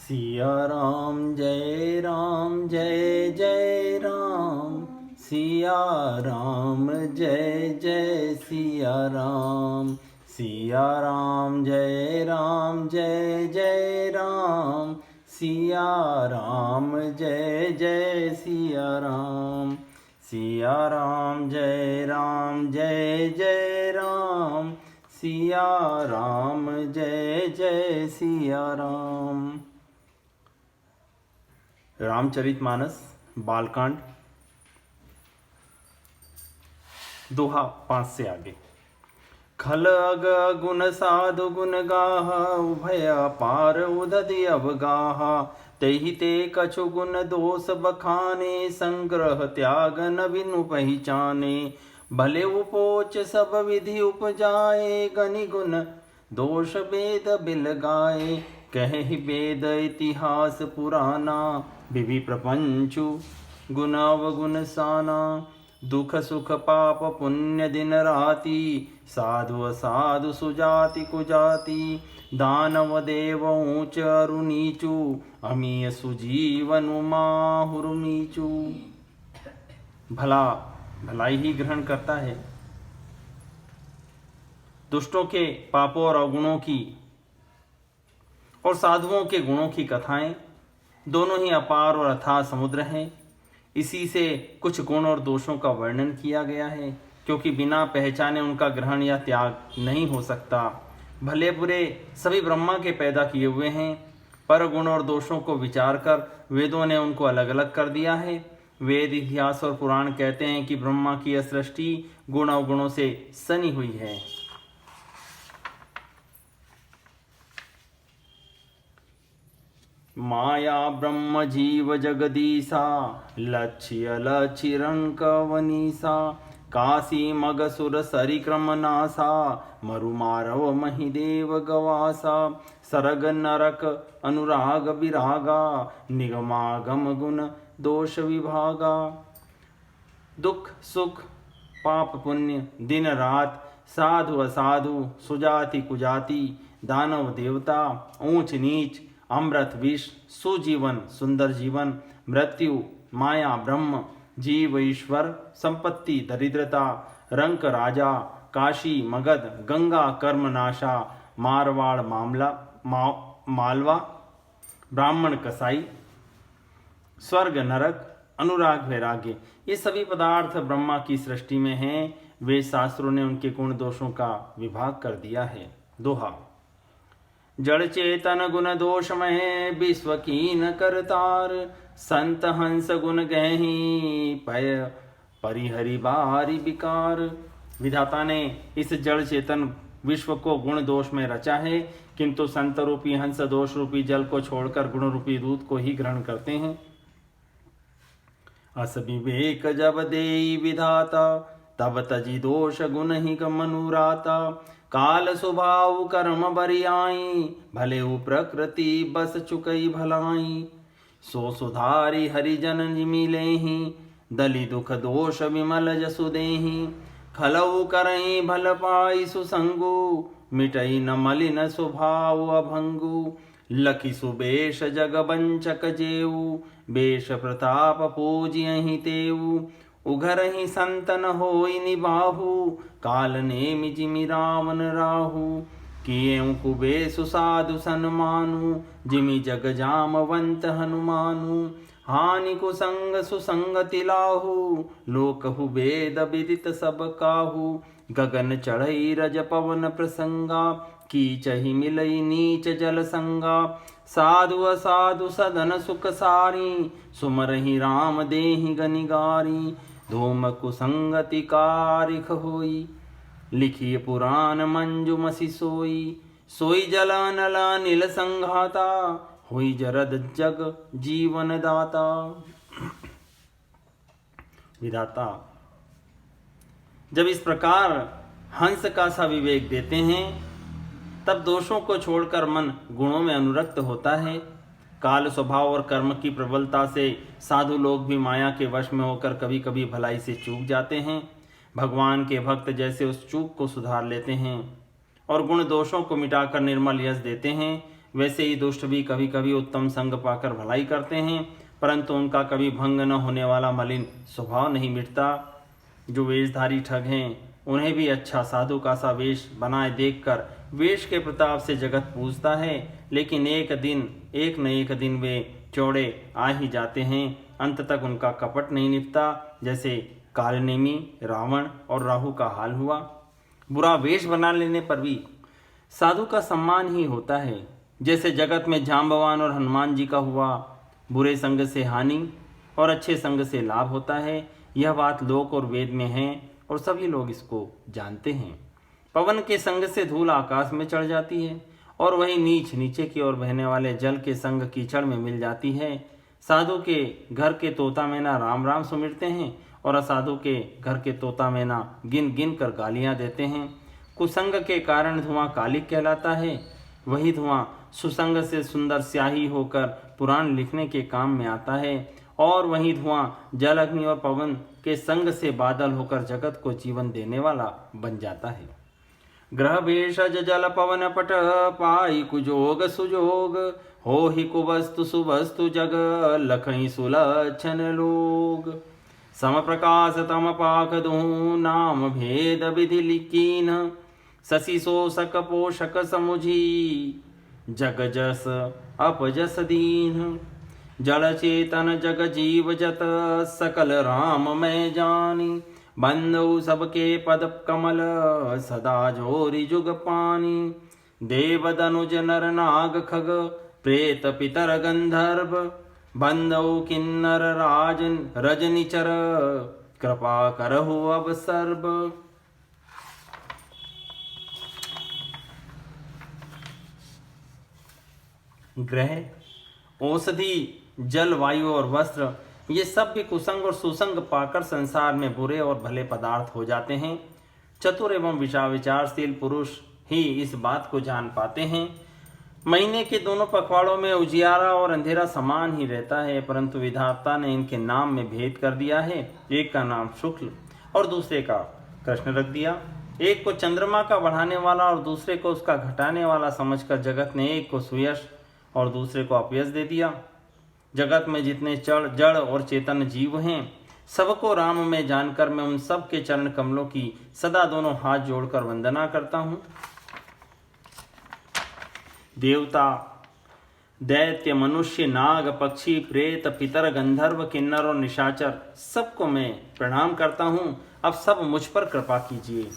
सिया राम जय जय राम। सिया राम जय जय सिया राम। सिया राम जय जय राम। सिया राम जय जय सिया राम। सिया राम जय जय राम। सिया राम जय जय सिया राम। रामचरितमानस बालकांड दोहा 5 से आगे। खल अग गुण साधु गुण गाह उभय पार उदधि अवगाह। तेहि ते कछु गुण दोष बखाने संग्रह त्याग न बिनु पहचाने। भले उपोच सब विधि उपजाए गनि गुण दोष वेद बिल गाए। कहि वेद इतिहास पुराना विधि प्रपंचु गुण अवगुण साना। दुख सुख पाप पुण्य दिन राति साधु असाधु सुजाति कुजाति। दानव देव ऊंच अरु नीचु अमीय सुजीवन माहुर मीचु। भला भलाई ही ग्रहण करता है। दुष्टों के पापों और अवगुणों की और साधुओं के गुणों की कथाएं दोनों ही अपार और अथाह समुद्र हैं। इसी से कुछ गुण और दोषों का वर्णन किया गया है, क्योंकि बिना पहचाने उनका ग्रहण या त्याग नहीं हो सकता। भले बुरे सभी ब्रह्मा के पैदा किए हुए हैं, पर गुण और दोषों को विचार कर वेदों ने उनको अलग अलग कर दिया है। वेद इतिहास और पुराण कहते हैं कि ब्रह्मा की सृष्टि गुण अवगुणों से सनी हुई है। माया ब्रह्म जीव जगदीसा लक्ष्य लक्षिरंक वनीसा। काशी मग सुर सरिक्रम नासा मरुमारव महिदेव गवासा। सरग नरक अनुराग विरागा निगमागम गुण दोष विभागा। दुख सुख पाप पुण्य दिन रात साधु असाधु सुजाति कुजाति। दानव देवता ऊंच नीच अमृत विष सुजीवन सुंदर जीवन। मृत्यु माया ब्रह्म जीव ईश्वर संपत्ति दरिद्रता। रंक राजा काशी मगध गंगा कर्म नाशा। मारवाड़ मालवा ब्राह्मण कसाई। स्वर्ग नरक अनुराग वैराग्य। ये सभी पदार्थ ब्रह्मा की सृष्टि में हैं। वे शास्त्रों ने उनके गुण दोषों का विभाग कर दिया है। दोहा। जड़ चेतन गुण दोषमय विश्व कीन करतार। संत हंस गुण गहही पय परिहरि बारी विकार। विधाता ने इस जड़ चेतन विश्व को गुण दोष में रचा है, किंतु संत रूपी हंस दोष रूपी जल को छोड़कर गुण रूपी दूध को ही ग्रहण करते हैं। अस विवेक जब देई विधाता तब तजी दोष गुण ही मनुराता। काल स्वभाव कर्म बरियाई भले उ प्रकृति बस चुकई भलाई। सो सुधारी हरिजन मिलेहि दलि दुख दोष विमल जसु देहि। खलऊ करई भल पाई सुसंगु मिटई न मलिन स्वभाव अभंगु। लखि सुबेश जग बंचक जेऊ बेश प्रताप पूजियहि तेऊ। उघरहि संतन होई निबाहु काल नेमि जिमि रावण राहु। किएउ कुबेसु साधु सन्मानु जिमि जग जामवंत हनुमानु। हानि कुसंग सुसंगति लाहु लोकहु वेद विदित सब काहू। गगन चढ़ई रज पवन प्रसंगा कीचहि मिलई नीच जल संगा। साधु असाधु सदन सुख सारी सुमरहि राम देहि गनिगारी। धूम कुसंगति कारिख होई लिखिए पुराण मंजु मसी सोई। सोई जला नला नील संघाता हुई जरद जग जीवन दाता। विधाता जब इस प्रकार हंस का सा विवेक देते हैं, तब दोषों को छोड़कर मन गुणों में अनुरक्त होता है। काल स्वभाव और कर्म की प्रबलता से साधु लोग भी माया के वश में होकर कभी कभी भलाई से चूक जाते हैं। भगवान के भक्त जैसे उस चूक को सुधार लेते हैं और गुण दोषों को मिटाकर निर्मल यश देते हैं, वैसे ही दुष्ट भी कभी कभी उत्तम संग पाकर भलाई करते हैं, परंतु उनका कभी भंग न होने वाला मलिन स्वभाव नहीं मिटता। जो वेशधारी ठग हैं उन्हें भी अच्छा साधु का सा वेश बनाए देखकर वेश के प्रताप से जगत पूजता है, लेकिन एक न एक दिन वे चौड़े आ ही जाते हैं। अंत तक उनका कपट नहीं निपटा, जैसे कालनेमी, रावण और राहु का हाल हुआ। बुरा वेश बना लेने पर भी साधु का सम्मान ही होता है, जैसे जगत में जाम्बवान और हनुमान जी का हुआ। बुरे संग से हानि और अच्छे संग से लाभ होता है, यह बात लोक और वेद में है और सभी लोग इसको जानते हैं। पवन के संग से धूल आकाश में चढ़ जाती है और वही नीच नीचे की ओर बहने वाले जल के संग कीचड़ में मिल जाती है। साधु के घर के तोता मैना राम राम सुमिरते हैं और असाधु के घर के तोता मैना गिन गिन कर गालियां देते हैं। कुसंग के कारण धुआं कालिक कहलाता है, वही धुआं सुसंग से सुंदर स्याही होकर पुराण लिखने के काम में आता है, और वही धुआं जल अग्नि और पवन के संग से बादल होकर जगत को जीवन देने वाला बन जाता है। ग्रह भेषज जल पवन पट पाई कुजोग सुजोग, हो ही कुवस्तु सुवस्तु जग लखई सुलक्षण लोग। सम प्रकाश तम पाक दूं नाम भेद विधि लिकीन, शशि शोषक पोषक समुझी जग जस अपजस दीन। जड़ चेतन जग जीव जत सकल राम मैं जानी, बंधु सबके पद कमल सदा जोरी जुग पानी। देव दनुज नर नाग खग प्रेत पितर गंधर्व, बंधु किन्नर राजन रजनिचर कृपा करहु अब सर्व। ग्रह, औषधि, जल, वायु और वस्त्र, ये सब भी कुसंग और सुसंग पाकर संसार में बुरे और भले पदार्थ हो जाते हैं। चतुर एवं विचारशील पुरुष ही इस बात को जान पाते हैं। महीने के दोनों पखवाड़ों में उजियारा और अंधेरा समान ही रहता है, परंतु विधाता ने इनके नाम में भेद कर दिया है। एक का नाम शुक्ल और दूसरे का कृष्ण रख दिया। एक को चंद्रमा का बढ़ाने वाला और दूसरे को उसका घटाने वाला समझकर जगत ने एक को सुयश और दूसरे को अपयश दे दिया। जगत में जितने जड़ और चेतन जीव हैं, सबको राम में जानकर मैं उन सब के चरण कमलों की सदा दोनों हाथ जोड़कर वंदना करता हूँ। देवता, दैत्य, मनुष्य, नाग, पक्षी, प्रेत, पितर, गंधर्व, किन्नर और निशाचर, सबको मैं प्रणाम करता हूँ। अब सब मुझ पर कृपा कीजिए।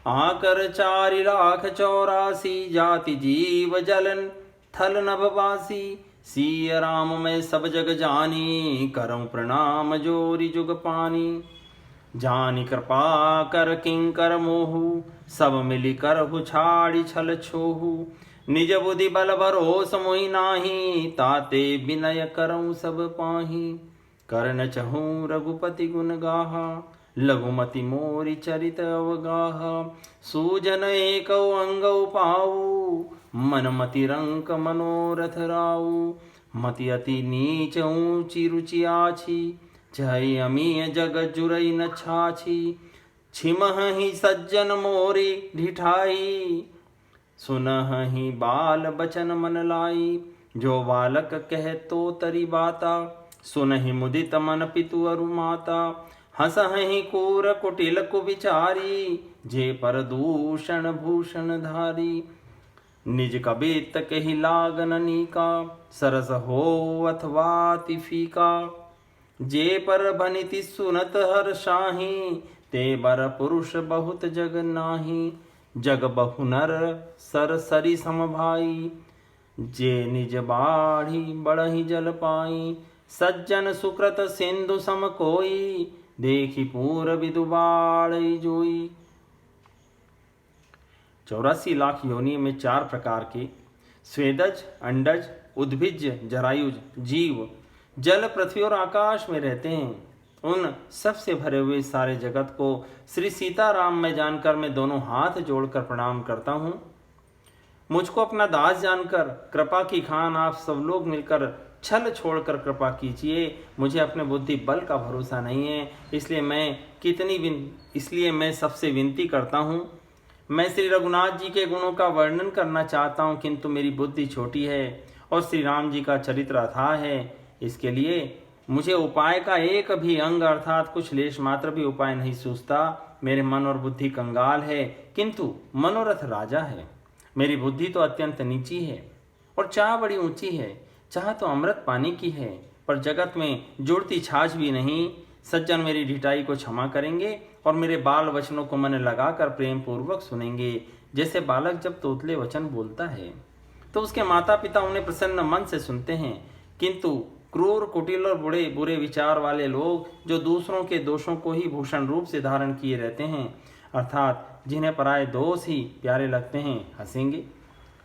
आकर 4,84,00,000 जाति जीव जलन थल नभवासी, सिय राम में सब जग जानी, करऊं प्रणाम जोरी जुग पानी। जानी कृपा कर किंकर मोहु, सब मिली करहु छाड़ी छल छोहु। निज बुद्धि बल भरोस मोहि नाही, ताते विनय करऊं सब पाही। करन चहूँ रघुपति गुण गाहा, लघुमति मोरि चरित अवगाहा। सूजन एक अंगौ पाऊ, मन मति रंक मनोरथ राऊ। मति अति नीच ऊंची रुचि आछी, जय अमीय जग जुरई न छाछी। छिमहि सज्जन मोरी ढिठाई, सुनहि बाल बचन मन लाई। जो बालक कह तो तरी बाता, सुनहि मुदित मन पितु अरु माता। हंसहि कूर कुटिल कुविचारी, जे पर दूषण भूषण धारी। निज कबित कहि लागन नीका, सरस हो अथवा अति फीका। जे पर बनिति सुनत हर शाही, ते बर पुरुष बहुत जग नाही। जग बहु नर सर सरी सम भाई, जे निज बाढ़ी बढ़ही जल पाई। सज्जन सुकृत सिंधु सम कोई, देखी पूर विदु बाढ़ई जोई। 84 लाख योनि में 4 प्रकार के स्वेदज, अंडज, उद्भिज, जरायुज जीव जल, पृथ्वी और आकाश में रहते हैं। उन सबसे भरे हुए सारे जगत को श्री सीताराम में जानकर मैं दोनों हाथ जोड़कर प्रणाम करता हूँ। मुझको अपना दास जानकर कृपा की खान आप सब लोग मिलकर छल छोड़कर कृपा कीजिए। मुझे अपने बुद्धि बल का भरोसा नहीं है, इसलिए मैं सबसे विनती करता हूँ। मैं श्री रघुनाथ जी के गुणों का वर्णन करना चाहता हूँ, किंतु मेरी बुद्धि छोटी है और श्री राम जी का चरित्र अथाह है। इसके लिए मुझे उपाय का एक भी अंग अर्थात कुछ लेश मात्र भी उपाय नहीं सूझता। मेरे मन और बुद्धि कंगाल है, किंतु मनोरथ राजा है। मेरी बुद्धि तो अत्यंत नीची है और चाह बड़ी ऊंची है। चाह तो अमृत पानी की है, पर जगत में जुड़ती छाछ भी नहीं। सज्जन मेरी ढिठाई को क्षमा करेंगे और मेरे बाल वचनों को मन लगाकर प्रेम पूर्वक सुनेंगे। जैसे बालक जब तोतले वचन बोलता है तो उसके माता पिता उन्हें प्रसन्न मन से सुनते हैं, किंतु क्रूर, कुटिल और बुरे विचार वाले लोग जो दूसरों के दोषों को ही भूषण रूप से धारण किए रहते हैं, अर्थात जिन्हें पराये दोष ही प्यारे लगते हैं, हंसेंगे।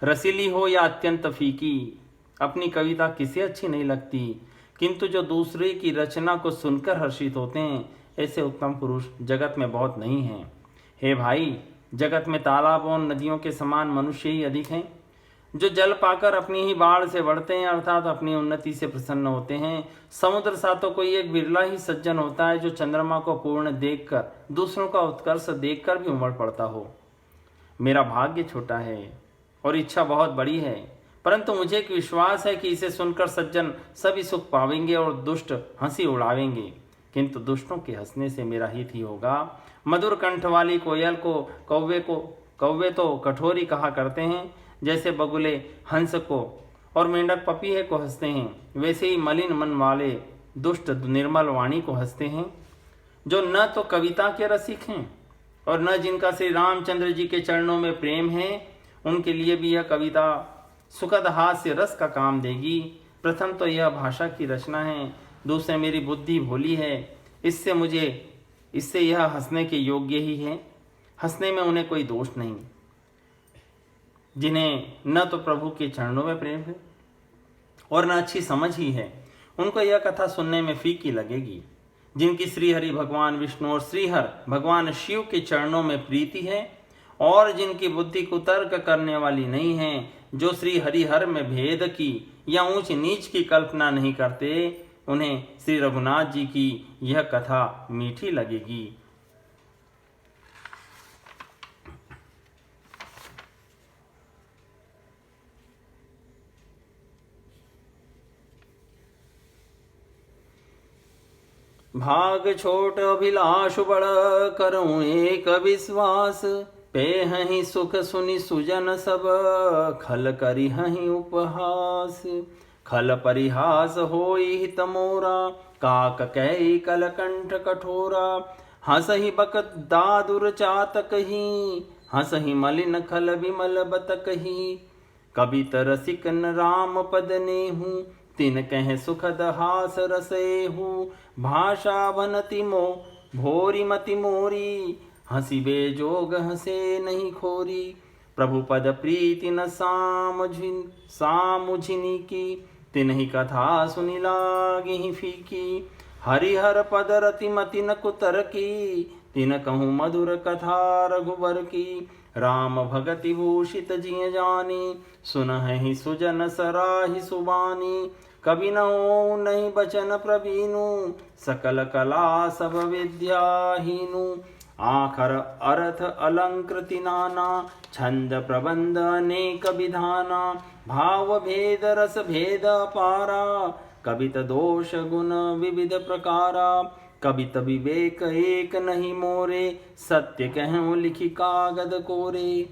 रसीली हो या अत्यंत फीकी, अपनी कविता किसे अच्छी नहीं लगती, किंतु जो दूसरे की रचना को सुनकर हर्षित होते हैं, ऐसे उत्तम पुरुष जगत में बहुत नहीं हैं। हे भाई, जगत में तालाबों और नदियों के समान मनुष्य ही अधिक हैं, जो जल पाकर अपनी ही बाढ़ से बढ़ते हैं, अर्थात अपनी उन्नति से प्रसन्न होते हैं। समुद्र सा तो कोई एक बिरला ही सज्जन होता है जो चंद्रमा को पूर्ण देखकर, दूसरों का उत्कर्ष देखकर भी उमड़ पड़ता हो। मेरा भाग्य छोटा है और इच्छा बहुत बड़ी है, परंतु मुझे एक विश्वास है कि इसे सुनकर सज्जन सभी सुख पावेंगे और दुष्ट हंसी उड़ावेंगे, किंतु दुष्टों के हंसने से मेरा हित ही होगा। मधुर कंठ वाली कोयल को कौवे तो कठोरी कहा करते हैं, जैसे बगुले हंस को और मेंढक पपीहे को हंसते हैं, वैसे ही मलिन मन वाले दुष्ट निर्मल वाणी को हंसते हैं। जो न तो कविता के रसिक हैं और न जिनका श्री रामचंद्र जी के चरणों में प्रेम है, उनके लिए भी यह कविता सुखद हास्य रस का काम देगी। प्रथम तो यह भाषा की रचना है, दूसरे मेरी बुद्धि भोली है, इससे यह हंसने के योग्य ही है। हंसने में उन्हें कोई दोष नहीं, जिन्हें न तो प्रभु के चरणों में प्रेम है और न अच्छी समझ ही है, उनको यह कथा सुनने में फीकी लगेगी। जिनकी श्री हरि भगवान विष्णु और श्रीहर भगवान शिव के चरणों में प्रीति है और जिनकी बुद्धि कुतर्क करने वाली नहीं है, जो श्री हरिहर में भेद की या ऊंच नीच की कल्पना नहीं करते, उन्हें श्री रघुनाथ जी की यह कथा मीठी लगेगी। भाग छोट अभिलाष बड़ करूं एक विश्वास, पे हहीं सुख सुनि सुजन सब खल करी हहीं उपहास। खल परिहास होई हित मोरा, काक कई कल कंठ कठोरा। हंसहि बक दादुर चातक ही, हंसहि मलिन खल विमल बतक ही। कवि तरसिक न राम पद नेहू, तिन कह सुखद हास रसेहू। भाषा बनति मो भोरी मति मोरी, हंसी बेजोग हंसे नहीं खोरी। प्रभु पद प्रीति न सामुझिनी की, तिन्हि कथा सुनि लागी फीकी। हरिहर पद रति मति न कुतर की, तिन कहूँ मधुर कथा रघुबर की। राम भगति भूषित जिय जानी, सुनहि सुजन सराहि सुबानी। कवि न हो नहीं बचन प्रवीणु, सकल कला सब विद्याहीनु। आखर अर्थ अलंकृति नाना, छंद प्रबंध अनेक विधाना। भाव भेद रस भेद अपारा, कवित दोष गुण विविध प्रकारा। कवित विवेक एक नहीं मोरे, सत्य कहूँ लिखी कागद कोरे।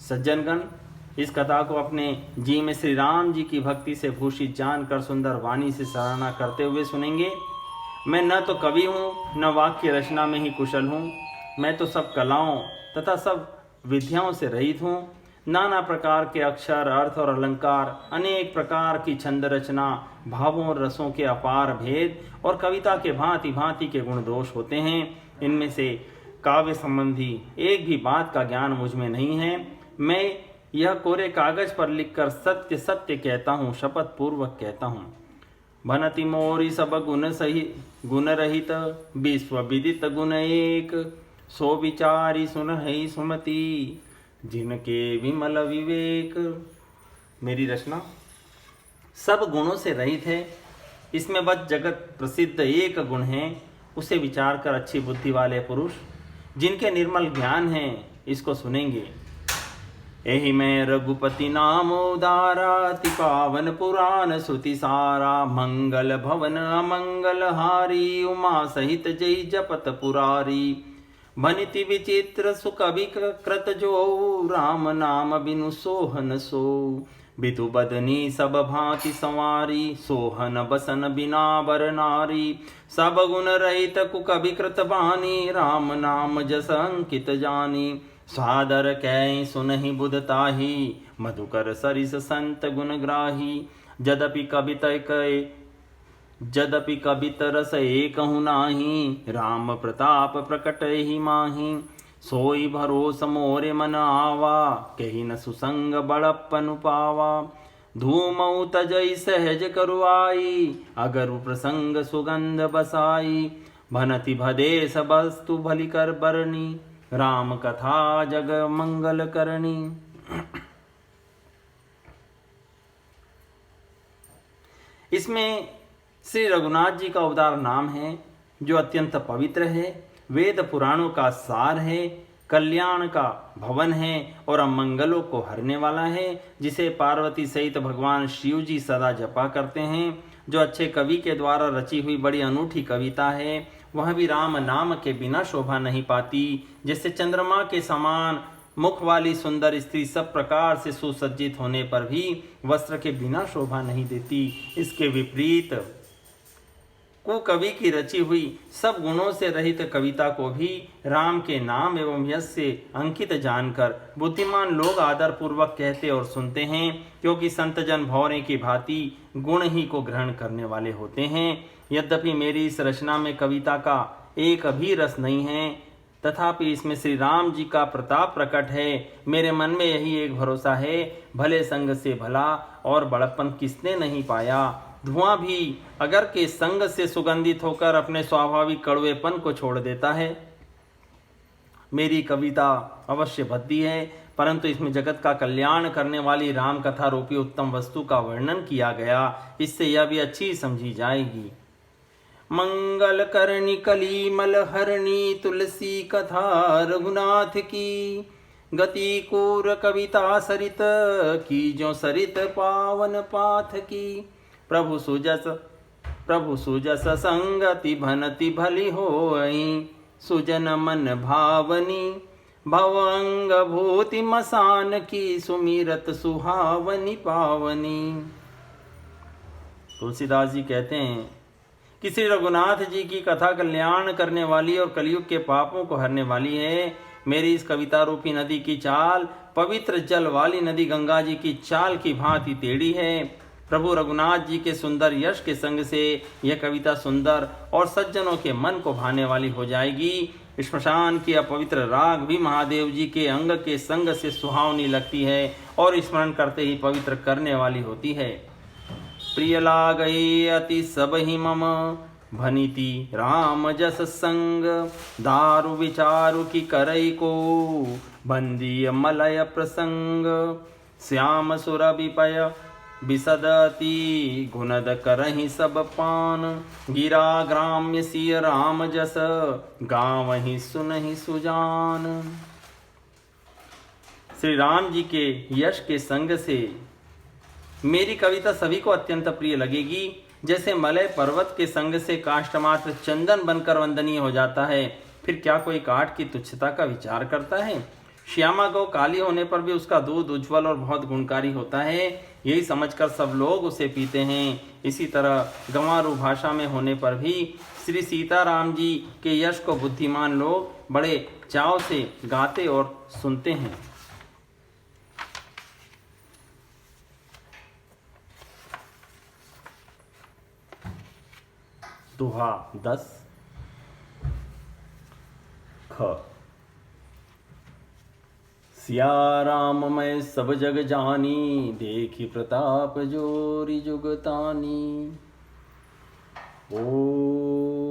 सज्जनगण, इस कथा को अपने जी में श्री राम जी की भक्ति से भूषित जानकर सुंदर वाणी से सराहना करते हुए सुनेंगे। मैं न तो कवि हूँ, न वाक्य रचना में ही कुशल हूँ। मैं तो सब कलाओं तथा सब विद्याओं से रहित हूँ। नाना प्रकार के अक्षर, अर्थ और अलंकार, अनेक प्रकार की छंद रचना, भावों और रसों के अपार भेद और कविता के भांति भांति के गुण दोष होते हैं। इनमें से काव्य संबंधी एक भी बात का ज्ञान मुझ में नहीं है। मैं यह कोरे कागज पर लिखकर सत्य सत्य कहता हूँ, शपथ पूर्वक कहता हूँ। बनति मोरी सब गुण सही गुण रहित, विश्व विदित गुण एक। सो विचारी सुन है सुमति, जिनके विमल विवेक। मेरी रचना सब गुणों से रहित है। इसमें बस जगत प्रसिद्ध एक गुण है, उसे विचार कर अच्छी बुद्धि वाले पुरुष, जिनके निर्मल ज्ञान है, इसको सुनेंगे। एहि में रघुपति नाम उदारा, अति पावन पुराण श्रुति सारा। मंगल भवन अमंगल हारी, उमा सहित जय जपत पुरारी। भनिति विचित्र सुकवि कृत जो, राम नाम बिनु सोहन सो। बितु बदनी सब भांति संवारी, सोहन बसन बिना बर नारी। सब गुण रहित कुकवि कृत बानी, राम नाम जस अंकित जानी। सादर कै सुनहि बुधताही, मधुकर सरिस संत गुण ग्राही। जदपि कवित रस एकहु नाही, राम प्रताप प्रकट ही माही। सोई भरोस मोरे मन आवा, कही न सुसंग बड़प्पन पावा। धूमऊ तजई सहज करुआई, अगर प्रसंग सुगंध बसाई। भनति भदेश वस्तु भली कर बरनी, राम कथा जग मंगल करनी। इसमें श्री रघुनाथ जी का अवतार नाम है, जो अत्यंत पवित्र है, वेद पुराणों का सार है, कल्याण का भवन है और अमंगलों को हरने वाला है, जिसे पार्वती सहित भगवान शिव जी सदा जपा करते हैं। जो अच्छे कवि के द्वारा रची हुई बड़ी अनूठी कविता है, वह भी राम नाम के बिना शोभा नहीं पाती। जैसे चंद्रमा के समान मुख वाली सुंदर स्त्री सब प्रकार से सुसज्जित होने पर भी वस्त्र के बिना शोभा नहीं देती, इसके विपरीत कुकवि की रची हुई सब गुणों से रहित कविता को भी राम के नाम एवं यश से अंकित जानकर बुद्धिमान लोग आदर पूर्वक कहते और सुनते हैं, क्योंकि संत जन भौरे की भांति गुण ही को ग्रहण करने वाले होते हैं। यद्यपि मेरी इस रचना में कविता का एक भी रस नहीं है, तथापि इसमें श्री राम जी का प्रताप प्रकट है। मेरे मन में यही एक भरोसा है, भले संग से भला और बड़प्पन किसने नहीं पाया। धुआं भी अगर के संग से सुगंधित होकर अपने स्वाभाविक कड़वेपन को छोड़ देता है। मेरी कविता अवश्य भद्दी है, परंतु इसमें जगत का कल्याण करने वाली राम कथा रूपी उत्तम वस्तु का वर्णन किया गया, इससे यह भी अच्छी समझी जाएगी। मंगल करणी कलीमल हरणी, तुलसी कथा रघुनाथ की। गति कूर कविता सरित की, जो सरित पावन पाथ की। प्रभु सुजस संगति भनति भली होई, सुजन मन भावनी। भवंग भूति मसान की, सुमिरत सुहावनी पावनी। तुलसीदास जी कहते हैं कि श्री रघुनाथ जी की कथा कल्याण करने वाली और कलयुग के पापों को हरने वाली है। मेरी इस कविता रूपी नदी की चाल पवित्र जल वाली नदी गंगा जी की चाल की भांति टेढ़ी है। प्रभु रघुनाथ जी के सुंदर यश के संग से यह कविता सुंदर और सज्जनों के मन को भाने वाली हो जाएगी। श्मशान की अपवित्र राग भी महादेव जी के अंग के संग से सुहावनी लगती है और स्मरण करते ही पवित्र करने वाली होती है। प्रिय लागई अति सब ही मम, भनिति राम जस संग। दारु विचारु की करई को, बंदी मलय प्रसंग। श्याम सुर विपय बिसदती, गुणद करहि सब पान। गिरा ग्राम्य सिय राम जस, गावहि सुनहि सुजान। श्री राम जी के यश के संग से मेरी कविता सभी को अत्यंत प्रिय लगेगी। जैसे मलय पर्वत के संग से काष्ठमात्र चंदन बनकर वंदनीय हो जाता है, फिर क्या कोई काठ की तुच्छता का विचार करता है। श्यामा गौ काली होने पर भी उसका दूध उज्जवल और बहुत गुणकारी होता है, यही समझकर सब लोग उसे पीते हैं। इसी तरह गंवारू भाषा में होने पर भी श्री सीताराम जी के यश को बुद्धिमान लोग बड़े चाव से गाते और सुनते हैं। दोहा 10 ख। सिया राम मैं सब जग जानी, देखी प्रताप जोरी जुगतानी। ओ